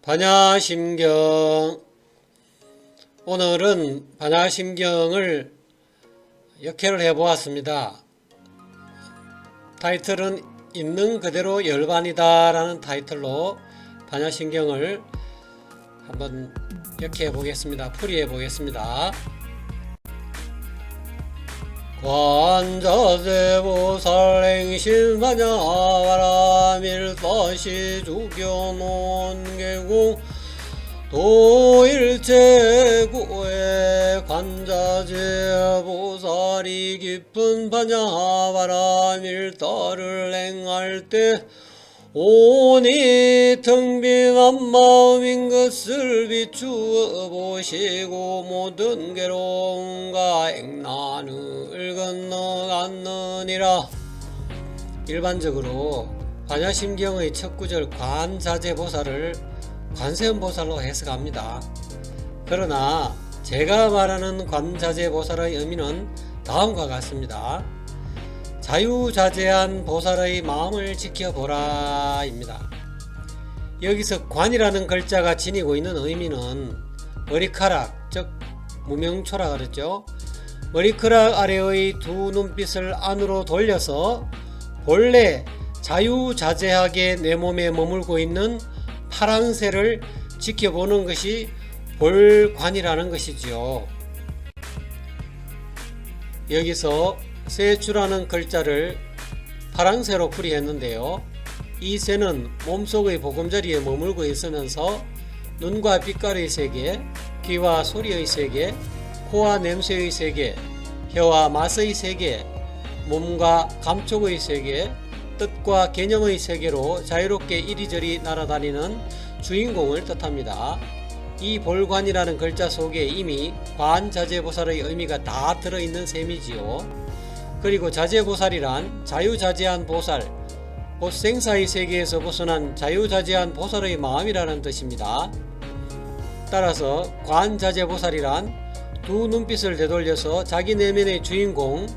반야심경. 오늘은 반야심경을 역해를 해보았습니다. 타이틀은 있는 그대로 열반이다 라는 타이틀로 반야심경을 한번 역해해 보겠습니다. 풀이해 보겠습니다. 관자재보살 행심반야바라밀다시 주견온 계공 도일체구에 관자재보살이 깊은 반야바라밀다를 행할 때 오니 텅빈한 마음인 것을 비추어 보시고 모든 괴로움과 액난을 건너갔느니라. 일반적으로 반야심경의 첫 구절 관자재보살을 관세음보살로 해석합니다. 그러나 제가 말하는 관자재보살의 의미는 다음과 같습니다. 자유자재한 보살의 마음을 지켜보라 입니다. 여기서 관이라는 글자가 지니고 있는 의미는 머리카락, 즉 무명초라 그랬죠. 머리카락 아래의 두 눈빛을 안으로 돌려서 본래 자유자재하게 내 몸에 머물고 있는 파랑새를 지켜보는 것이 볼관이라는 것이지요. 여기서 세추라는 글자를 파랑새로 풀이했는데요. 이 새는 몸속의 보금자리에 머물고 있으면서 눈과 빛깔의 세계, 귀와 소리의 세계, 코와 냄새의 세계, 혀와 맛의 세계, 몸과 감촉의 세계, 뜻과 개념의 세계로 자유롭게 이리저리 날아다니는 주인공을 뜻합니다. 이 볼관이라는 글자 속에 이미 관자재보살의 의미가 다 들어있는 셈이지요. 그리고 자재보살이란 자유자재한 보살, 곧 생사의 세계에서 벗어난 자유자재한 보살의 마음이라는 뜻입니다. 따라서 관자재보살이란 두 눈빛을 되돌려서 자기 내면의 주인공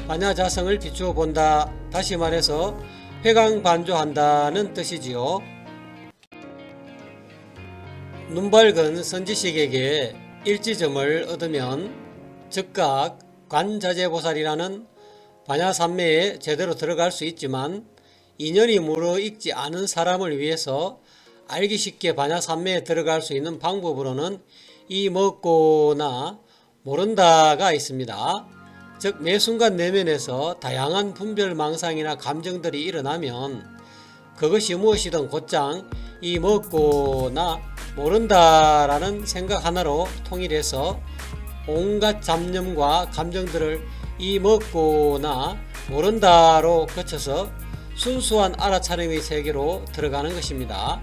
반야자성을 비추어 본다, 다시 말해서 회광반조한다는 뜻이지요. 눈밝은 선지식에게 일지점을 얻으면 즉각 관자재보살이라는 반야산매에 제대로 들어갈 수 있지만 인연이 무르익지 않은 사람을 위해서 알기 쉽게 반야산매에 들어갈 수 있는 방법으로는 이 먹고나 모른다가 있습니다. 즉 매 순간 내면에서 다양한 분별망상이나 감정들이 일어나면 그것이 무엇이든 곧장 이 먹고나 모른다라는 생각 하나로 통일해서 온갖 잡념과 감정들을 이 먹고나 모른다로 거쳐서 순수한 알아차림의 세계로 들어가는 것입니다.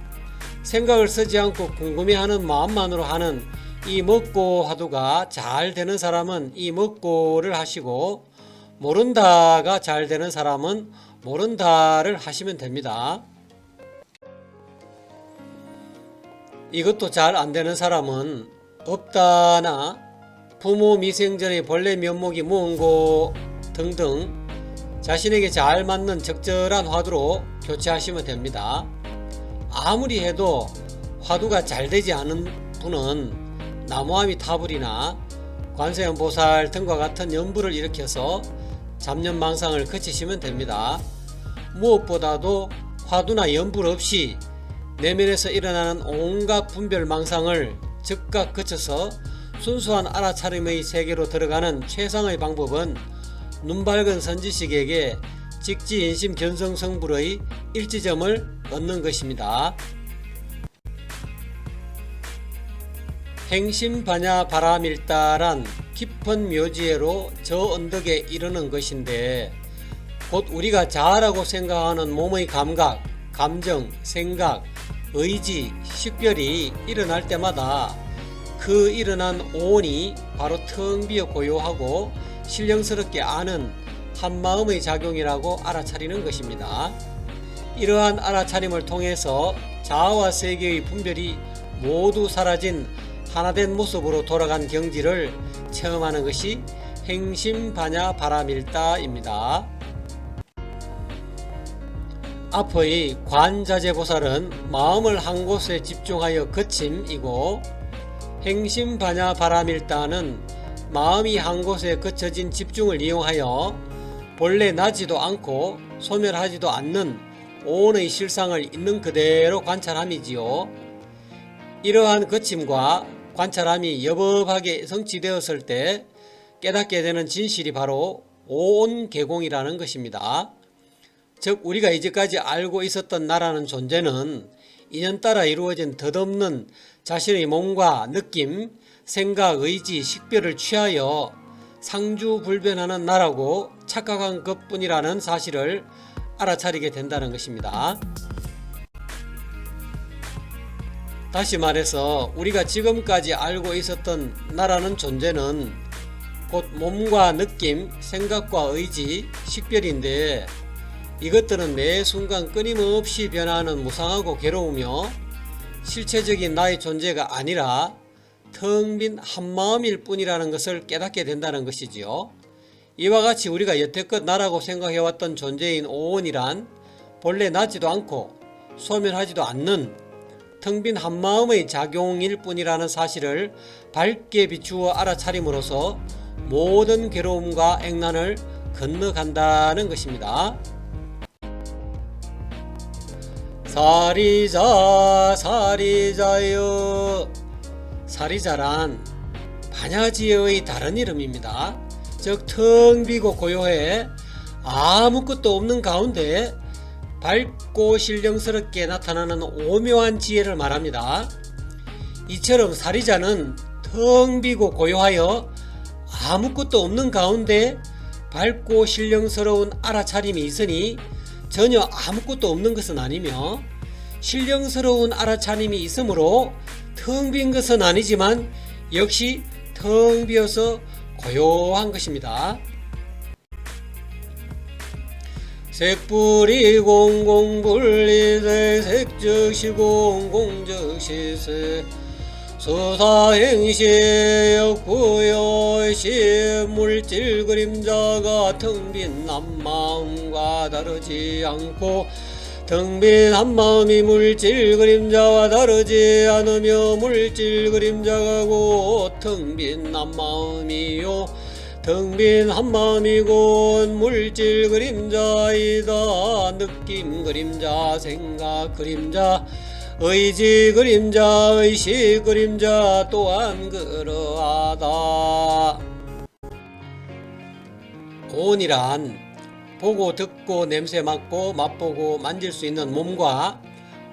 생각을 쓰지 않고 궁금해하는 마음만으로 하는 이 먹고 화두가 잘 되는 사람은 이 먹고를 하시고 모른다가 잘 되는 사람은 모른다를 하시면 됩니다. 이것도 잘 안 되는 사람은 없다나 부모 미생전의 본래 면목이 무언고 등등 자신에게 잘 맞는 적절한 화두로 교체하시면 됩니다. 아무리 해도 화두가 잘 되지 않은 분은 나무아미 타불이나 관세음보살 등과 같은 연부를 일으켜서 잡념망상을 거치시면 됩니다. 무엇보다도 화두나 연불 없이 내면에서 일어나는 온갖 분별망상을 즉각 거쳐서 순수한 알아차림의 세계로 들어가는 최상의 방법은 눈밝은 선지식에게 직지인심 견성성불의 일지점을 얻는 것입니다. 행심반야바라밀다란 깊은 묘지에로 저 언덕에 이르는 것인데 곧 우리가 자아라고 생각하는 몸의 감각, 감정, 생각, 의지, 식별이 일어날 때마다 그 일어난 오온이 바로 텅 비어 고요하고 신령스럽게 아는 한마음의 작용이라고 알아차리는 것입니다. 이러한 알아차림을 통해서 자아와 세계의 분별이 모두 사라진 하나된 모습으로 돌아간 경지를 체험하는 것이 행심반야바라밀다입니다. 앞의 관자재보살은 마음을 한 곳에 집중하여 그침이고, 행심반야바라밀다는 마음이 한 곳에 그쳐진 집중을 이용하여 본래 나지도 않고 소멸하지도 않는 오온의 실상을 있는 그대로 관찰함이지요. 이러한 그침과 관찰함이 여법하게 성취되었을 때 깨닫게 되는 진실이 바로 오온개공이라는 것입니다. 즉 우리가 이제까지 알고 있었던 나라는 존재는 인연 따라 이루어진 덧없는 자신의 몸과 느낌, 생각, 의지, 식별을 취하여 상주불변하는 나라고 착각한 것뿐이라는 사실을 알아차리게 된다는 것입니다. 다시 말해서 우리가 지금까지 알고 있었던 나라는 존재는 곧 몸과 느낌, 생각과 의지, 식별인데, 이것들은 매 순간 끊임없이 변화하는 무상하고 괴로우며 실체적인 나의 존재가 아니라 텅 빈 한마음일 뿐이라는 것을 깨닫게 된다는 것이지요. 이와 같이 우리가 여태껏 나라고 생각해왔던 존재인 오온이란 본래 나지도 않고 소멸하지도 않는 텅 빈 한마음의 작용일 뿐이라는 사실을 밝게 비추어 알아차림으로써 모든 괴로움과 액난을 건너간다는 것입니다. 사리자 사리자여, 사리자란 반야지혜의 다른 이름입니다. 즉 텅 비고 고요해 아무것도 없는 가운데 밝고 신령스럽게 나타나는 오묘한 지혜를 말합니다. 이처럼 사리자는 텅 비고 고요하여 아무것도 없는 가운데 밝고 신령스러운 알아차림이 있으니 전혀 아무것도 없는 것은 아니며, 신령스러운 알아차림이 있으므로 텅 빈 것은 아니지만 역시 텅 비어서 고요한 것입니다. 색불이 공공분리세 색즉시 공공즉시세 수사행시 역구요시 물질 그림자가 텅 빈 한마음과 다르지 않고 텅 빈 한마음이 물질 그림자와 다르지 않으며 물질 그림자가 곧 텅 빈 한마음이요 텅 빈 한마음이곧 물질 그림자이다. 느낌 그림자, 생각 그림자, 의지 그림자, 의식 그림자 또한 그러하다. 오온이란 보고 듣고 냄새 맡고 맛보고 만질 수 있는 몸과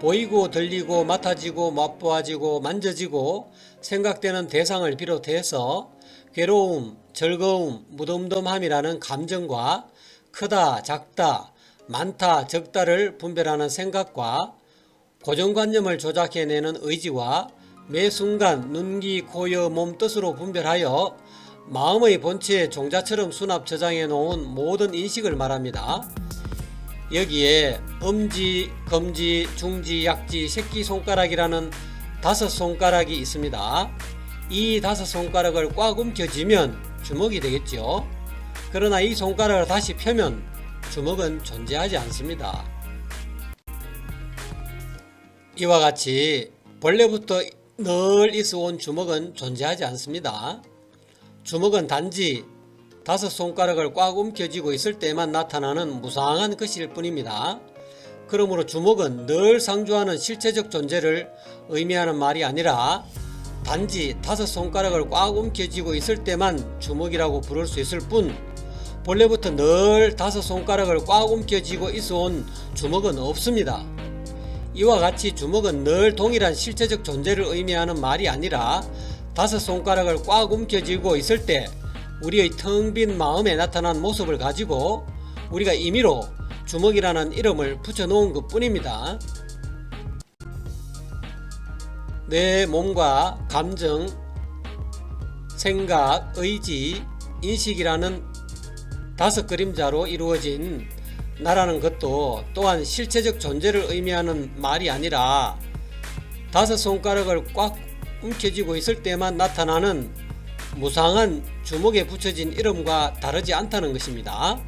보이고 들리고 맡아지고 맛보아지고 만져지고 생각되는 대상을 비롯해서 괴로움, 즐거움, 무덤덤함이라는 감정과 크다, 작다, 많다, 적다를 분별하는 생각과 고정관념을 조작해내는 의지와 매 순간 눈, 귀, 코, 여, 몸 뜻으로 분별하여 마음의 본체에 종자처럼 수납 저장해 놓은 모든 인식을 말합니다. 여기에 엄지, 검지, 중지, 약지, 새끼손가락이라는 5손가락이 있습니다. 이 5손가락을 꽉 움켜쥐면 주먹이 되겠죠. 그러나 이 손가락을 다시 펴면 주먹은 존재하지 않습니다. 이와 같이 본래부터 늘 있어온 주먹은 존재하지 않습니다. 주먹은 단지 5손가락을 꽉 움켜쥐고 있을 때만 나타나는 무상한 것일 뿐입니다. 그러므로 주먹은 늘 상주하는 실체적 존재를 의미하는 말이 아니라 단지 5손가락을 꽉 움켜쥐고 있을 때만 주먹이라고 부를 수 있을 뿐, 본래부터 늘 5손가락을 꽉 움켜쥐고 있어온 주먹은 없습니다. 이와 같이 주먹은 늘 동일한 실체적 존재를 의미하는 말이 아니라 5손가락을 꽉 움켜쥐고 있을 때 우리의 텅 빈 마음에 나타난 모습을 가지고 우리가 임의로 주먹이라는 이름을 붙여놓은 것 뿐입니다. 내 몸과 감정, 생각, 의지, 인식이라는 5그림자로 이루어진 나라는 것도 또한 실체적 존재를 의미하는 말이 아니라 5손가락을 꽉 움켜쥐고 있을 때만 나타나는 무상한 주먹에 붙여진 이름과 다르지 않다는 것입니다.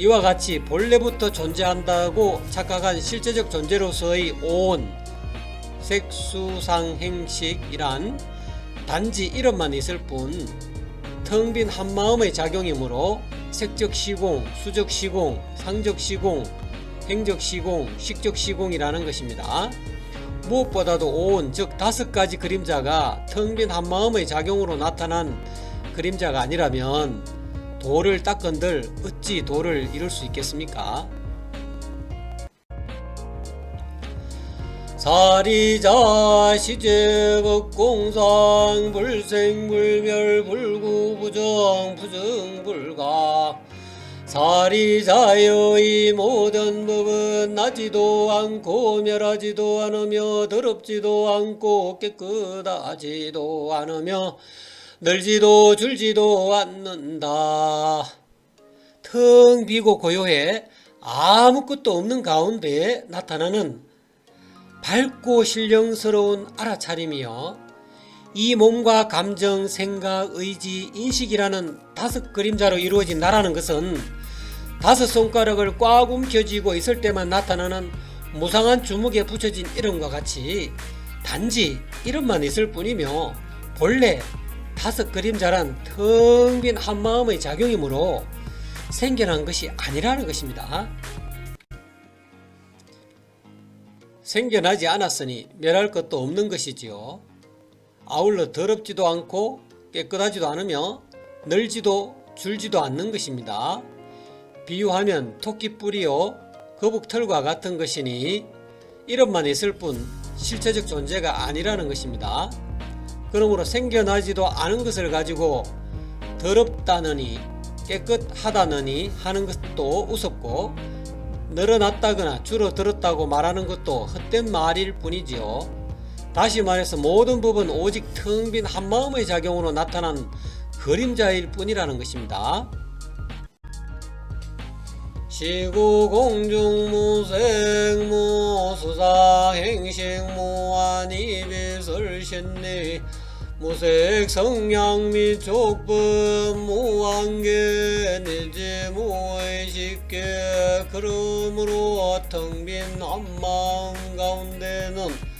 이와 같이 본래부터 존재한다고 착각한 실제적 존재로서의 오온, 색수상행식이란 단지 이름만 있을 뿐 텅 빈 한마음의 작용이므로 색적시공, 수적시공, 상적시공, 행적시공, 식적시공이라는 것입니다. 무엇보다도 오온, 즉 5가지 그림자가 텅 빈 한마음의 작용으로 나타난 그림자가 아니라면 도를 닦은들 어찌 도를 이룰 수 있겠습니까? 사리자 시제법공상 불생불멸 불구부정 부정불가 사리자의 모든 법은 나지도 않고 멸하지도 않으며 더럽지도 않고 깨끗하지도 않으며 늘지도 줄지도 않는다. 텅 비고 고요해 아무것도 없는 가운데 나타나는 밝고 신령스러운 알아차림이요, 이 몸과 감정, 생각, 의지, 인식이라는 5 그림자로 이루어진 나라는 것은 5 손가락을 꽉 움켜쥐고 있을 때만 나타나는 무상한 주먹에 붙여진 이름과 같이 단지 이름만 있을 뿐이며 본래 5 그림자란 텅 빈 한마음의 작용이므로 생겨난 것이 아니라는 것입니다. 생겨나지 않았으니 멸할 것도 없는 것이지요. 아울러 더럽지도 않고 깨끗하지도 않으며 늘지도 줄지도 않는 것입니다. 비유하면 토끼뿔이요 거북털과 같은 것이니 이름만 있을 뿐 실체적 존재가 아니라는 것입니다. 그러므로 생겨나지도 않은 것을 가지고 더럽다느니 깨끗하다느니 하는 것도 우습고 늘어났다거나 줄어들었다고 말하는 것도 헛된 말일 뿐이지요. 다시 말해서 모든 법은 오직 텅 빈 한마음의 작용으로 나타난 그림자일 뿐이라는 것입니다. 시구공중무생무 수사행식무한이비설신리 무색 성량 및 족법 무한계 니지무의식계 그러므로 텅 빈 한마음 가운데는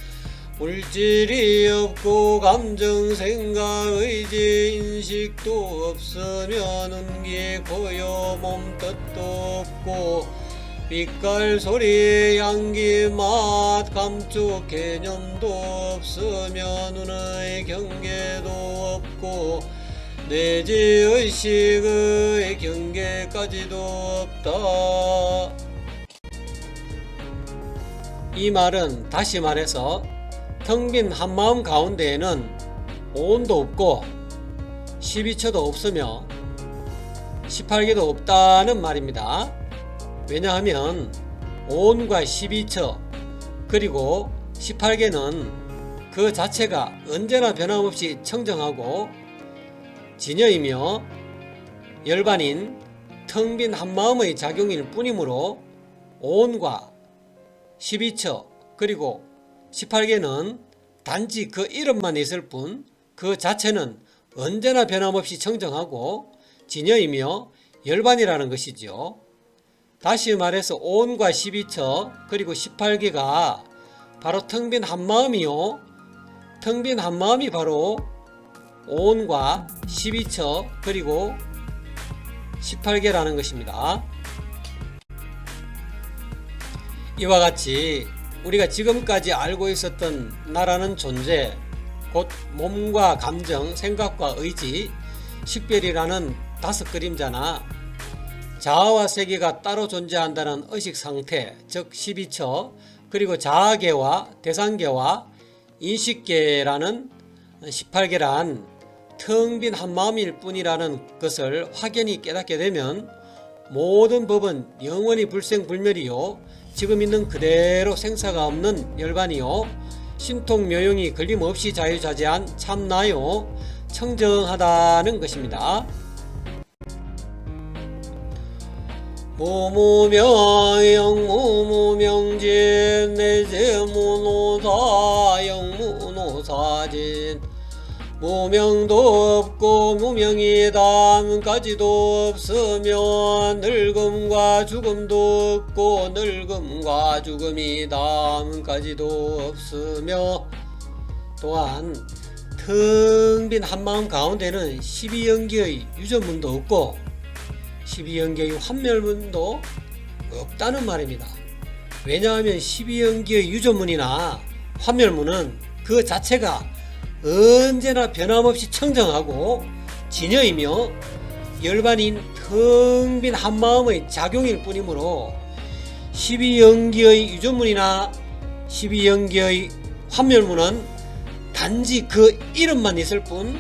물질이 없고 감정 생각 의지 인식도 없으며 눈기 고요 몸뜻도 없고 빛깔 소리 향기 맛 감촉 개념도 없으며 눈의 경계도 없고 내지 의식의 경계까지도 없다. 이 말은 다시 말해서 텅 빈 한마음 가운데에는 오온도 없고 12처도 없으며 18개도 없다는 말입니다. 왜냐하면 오온과 12처 그리고 18개는 그 자체가 언제나 변함없이 청정하고 진여이며 열반인 텅 빈 한마음의 작용일 뿐이므로 오온과 12처 그리고 18개는 단지 그 이름만 있을 뿐 그 자체는 언제나 변함없이 청정하고 진여이며 열반이라는 것이지요. 다시 말해서 오온과 12처 그리고 18개가 바로 텅 빈 한마음이요, 텅 빈 한마음이 바로 오온과 12처 그리고 18개라는 것입니다. 이와 같이 우리가 지금까지 알고 있었던 나라는 존재, 곧 몸과 감정, 생각과 의지, 식별이라는 5 그림자나 자아와 세계가 따로 존재한다는 의식상태, 즉 12처, 그리고 자아계와 대상계와 인식계라는 18계란 텅 빈 한마음일 뿐이라는 것을 확연히 깨닫게 되면 모든 법은 영원히 불생불멸이요, 지금 있는 그대로 생사가 없는 열반이요, 신통묘용이 걸림없이 자유자재한 참나요, 청정하다는 것입니다. 무무명 영무무명진 내지무노사 영무노사진 무명도 없고 무명이 다음까지도 없으며 늙음과 죽음도 없고 늙음과 죽음이 다음까지도 없으며 또한 텅 빈 한마음 가운데는 12연기의 유전문도 없고 12연기의 환멸문도 없다는 말입니다. 왜냐하면 12연기의 유전문이나 환멸문은 그 자체가 언제나 변함없이 청정하고 진여이며 열반인 텅 빈 한마음의 작용일 뿐이므로 12연기의 유전문이나 12연기의 환멸문은 단지 그 이름만 있을 뿐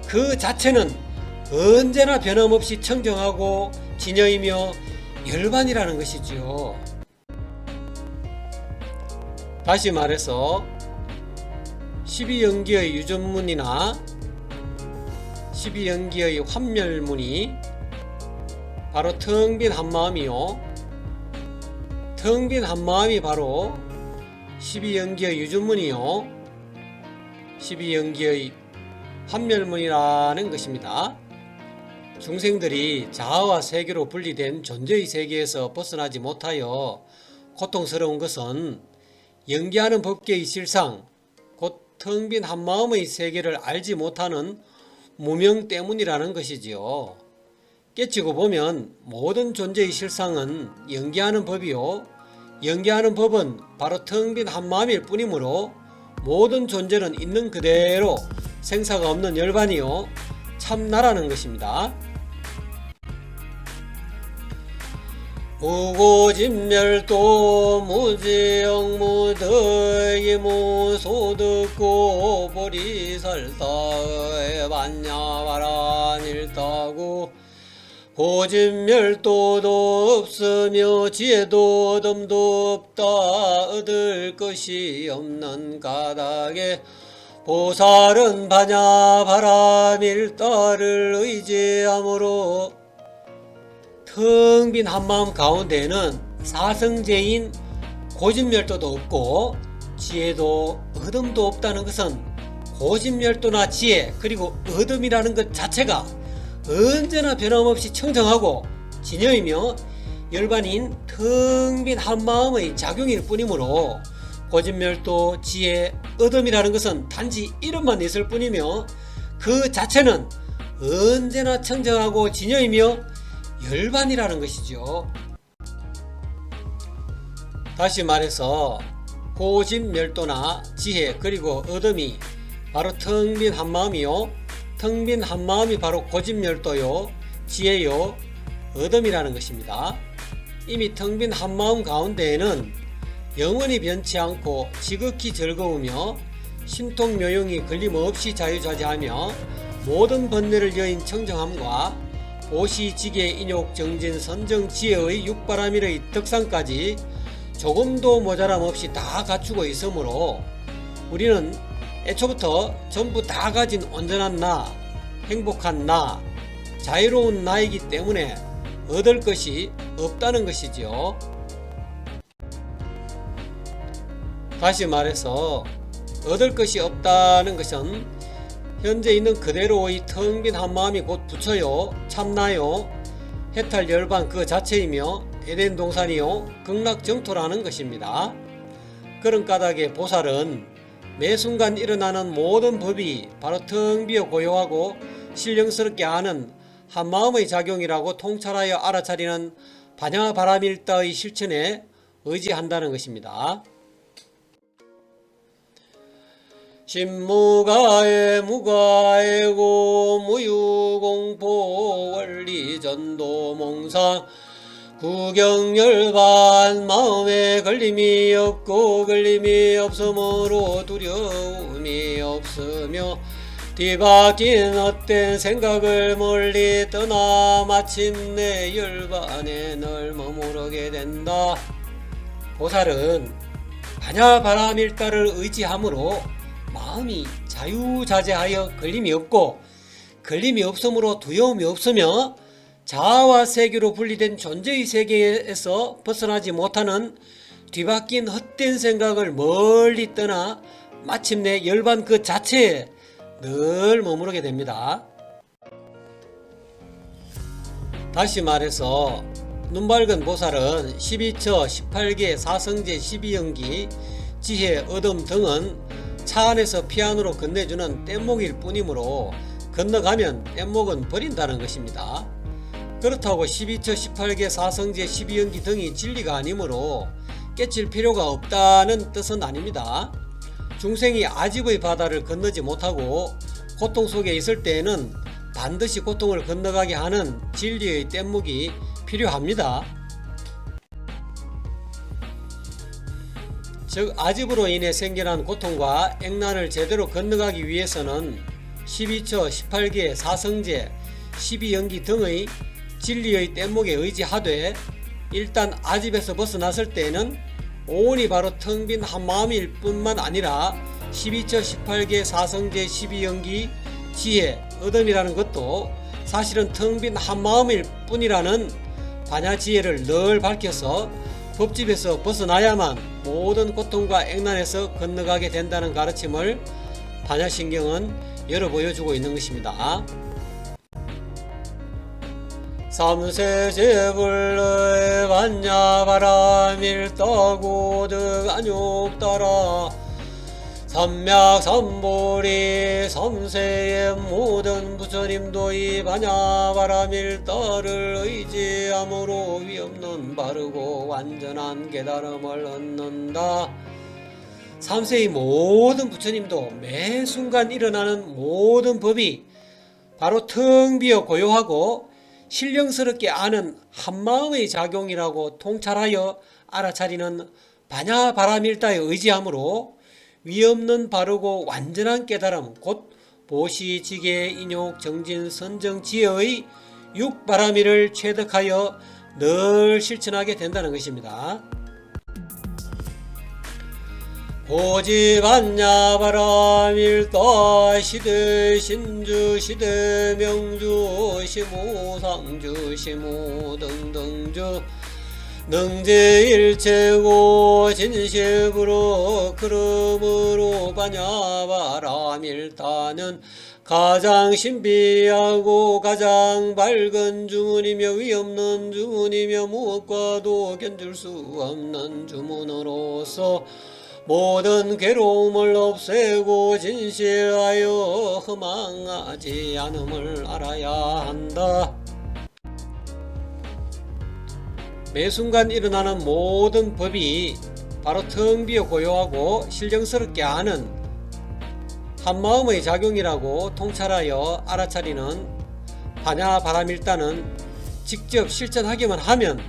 그 자체는 언제나 변함없이 청정하고 진여이며 열반이라는 것이지요. 다시 말해서 12연기의 유전문이나 12연기의 환멸문이 바로 텅 빈 한마음이요, 텅 빈 한마음이 바로 12연기의 유전문이요 12연기의 환멸문이라는 것입니다. 중생들이 자아와 세계로 분리된 존재의 세계에서 벗어나지 못하여 고통스러운 것은 연기하는 법계의 실상, 곧 텅 빈 한마음의 세계를 알지 못하는 무명 때문이라는 것이지요. 깨치고 보면 모든 존재의 실상은 연기하는 법이요, 연기하는 법은 바로 텅 빈 한마음일 뿐이므로 모든 존재는 있는 그대로 생사가 없는 열반이요 참나라는 것입니다. 무고진멸도 무지영 무더기 무소득고 보리살사의 반야바람일다구 고진멸도도 없으며 지혜도 덤도 없다 얻을 것이 없는 까닭에 보살은 반야바람일다를 의지함으로 텅 빈 한마음 가운데에는 사성제인 고진멸도도 없고 지혜도 어둠도 없다는 것은 고진멸도나 지혜 그리고 어둠이라는 것 자체가 언제나 변함없이 청정하고 진여이며 열반인 텅 빈 한마음의 작용일 뿐이므로 고진멸도, 지혜, 어둠이라는 것은 단지 이름만 있을 뿐이며 그 자체는 언제나 청정하고 진여이며 열반이라는 것이죠. 다시 말해서 고진멸도나 지혜 그리고 어둠이 바로 텅 빈 한마음이요, 텅 빈 한마음이 바로 고진멸도요, 지혜요, 어둠이라는 것입니다. 이미 텅 빈 한마음 가운데에는 영원히 변치 않고 지극히 즐거우며 신통묘용이 걸림없이 자유자재하며 모든 번뇌를 여인 청정함과 보시지계 인욕 정진 선정 지혜의 육바라밀의 덕상까지 조금도 모자람 없이 다 갖추고 있으므로 우리는 애초부터 전부 다 가진 온전한 나, 행복한 나, 자유로운 나이기 때문에 얻을 것이 없다는 것이지요. 다시 말해서 얻을 것이 없다는 것은 현재 있는 그대로의 텅 빈 한마음이 곧 부처요, 참나요, 해탈 열반 그 자체이며 에덴 동산이요, 극락정토라는 것입니다. 그런 까닭에 보살은 매 순간 일어나는 모든 법이 바로 텅 비어 고요하고 신령스럽게 아는 한마음의 작용이라고 통찰하여 알아차리는 반야바람일다의 실천에 의지한다는 것입니다. 신무가에 무가에고 무유공포 원리전도 몽상 구경열반 마음에 걸림이 없고 걸림이 없으므로 두려움이 없으며 뒤바뀐 헛된 생각을 멀리 떠나 마침내 열반에 널 머무르게 된다. 보살은 반야바람일다를 의지함으로 마음이 자유자재하여 걸림이 없고 걸림이 없으므로 두려움이 없으며 자아와 세계로 분리된 존재의 세계에서 벗어나지 못하는 뒤바뀐 헛된 생각을 멀리 떠나 마침내 열반 그 자체에 늘 머무르게 됩니다. 다시 말해서 눈밝은 보살은 12처, 18계, 사성제, 12연기, 지혜, 어둠 등은 차 안에서 피안으로 건네주는 뗏목일 뿐이므로 건너가면 뗏목은 버린다는 것입니다. 그렇다고 12처, 18계, 사성제, 12연기 등이 진리가 아니므로 깨칠 필요가 없다는 뜻은 아닙니다. 중생이 아집의 바다를 건너지 못하고 고통 속에 있을 때에는 반드시 고통을 건너가게 하는 진리의 뗏목이 필요합니다. 즉 아집으로 인해 생겨난 고통과 액난을 제대로 건너가기 위해서는 12처, 18계, 사성제, 12연기 등의 진리의 뗏목에 의지하되 일단 아집에서 벗어났을 때에는 오온이 바로 텅 빈 한마음일 뿐만 아니라 12처, 18계, 사성제, 12연기, 지혜, 어둠이라는 것도 사실은 텅 빈 한마음일 뿐이라는 반야지혜를 늘 밝혀서 법집에서 벗어나야만 모든 고통과 액난에서 건너가게 된다는 가르침을 반야신경은 열어 보여주고 있는 것입니다. 삼세제불의 반야바라밀다고득 안욕따라 삼맥삼보리 삼세의 모든 부처님도 이 반야바라밀다를 의지함으로 위없는 바르고 완전한 깨달음을 얻는다. 삼세의 모든 부처님도 매 순간 일어나는 모든 법이 바로 텅 비어 고요하고 신령스럽게 아는 한마음의 작용이라고 통찰하여 알아차리는 반야바라밀다에 의지함으로 위없는 바르고 완전한 깨달음 곧 보시, 지계, 인욕, 정진, 선정, 지혜의 육바라밀을 체득하여 늘 실천하게 된다는 것입니다. 보지반야바라밀다 시대 신주 시대 명주 시무 상주 시무 등등주 능제일체고 진실부로 그러므로 반야바라밀다는 가장 신비하고 가장 밝은 주문이며 위없는 주문이며 무엇과도 견줄 수 없는 주문으로서 모든 괴로움을 없애고 진실하여 허망하지 않음을 알아야 한다. 매 순간 일어나는 모든 법이 바로 텅 비어 고요하고 신령스럽게 아는 한마음의 작용이라고 통찰하여 알아차리는 반야바라밀다는 직접 실천하기만 하면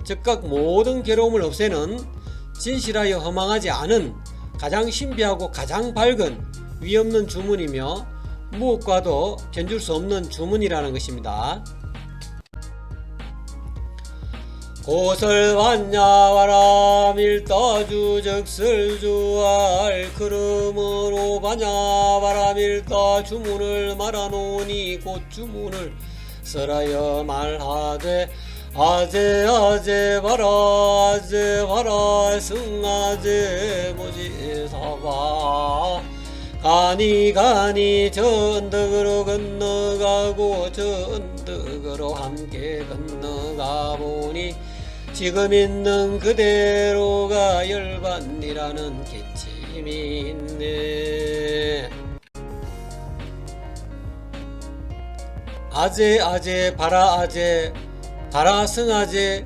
즉각 모든 괴로움을 없애는 진실하여 허망하지 않은 가장 신비하고 가장 밝은 위없는 주문이며 무엇과도 견줄 수 없는 주문이라는 것입니다. 고설반야바라밀다주 적설주알 그러므로 반야바라밀다 주문을 말하노니 곧 주문을 설하여 말하되 아제 바라 승아제 모지사바 가니 저 언덕으로 건너가고 저 언덕으로 함께 건너가 보니 지금 있는 그대로가 열반이라는 기침이 있네. 아제 바라 승아제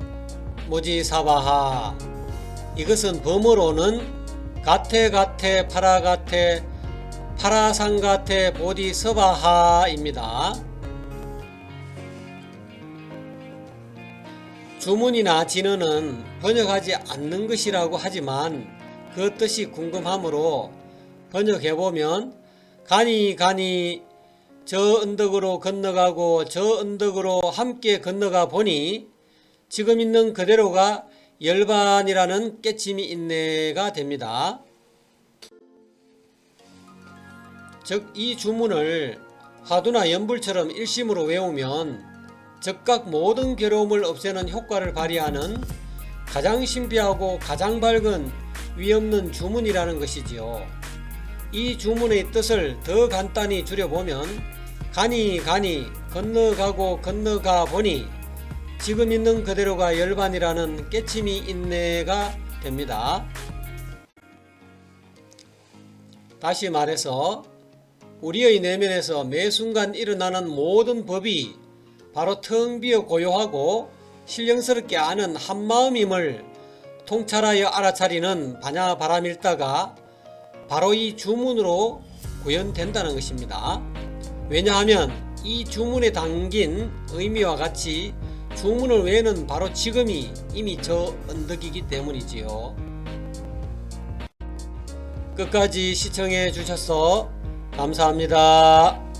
모지사바하 이것은 범어로는 가테 파라상가테 보디서바하입니다. 주문이나 진언은 번역하지 않는 것이라고 하지만 그 뜻이 궁금하므로 번역해보면 가니 저 언덕으로 건너가고 저 언덕으로 함께 건너가 보니 지금 있는 그대로가 열반이라는 깨침이 있네가 됩니다. 즉 이 주문을 화두나 연불처럼 일심으로 외우면 즉각 모든 괴로움을 없애는 효과를 발휘하는 가장 신비하고 가장 밝은 위없는 주문이라는 것이지요. 이 주문의 뜻을 더 간단히 줄여보면 가니 건너가고 건너가 보니 지금 있는 그대로가 열반이라는 깨침이 있네가 됩니다. 다시 말해서 우리의 내면에서 매 순간 일어나는 모든 법이 바로 텅 비어 고요하고 신령스럽게 아는 한마음임을 통찰하여 알아차리는 반야바람일다가 바로 이 주문으로 구현된다는 것입니다. 왜냐하면 이 주문에 담긴 의미와 같이 주문을 외에는 바로 지금이 이미 저 언덕이기 때문이지요. 끝까지 시청해 주셔서 감사합니다.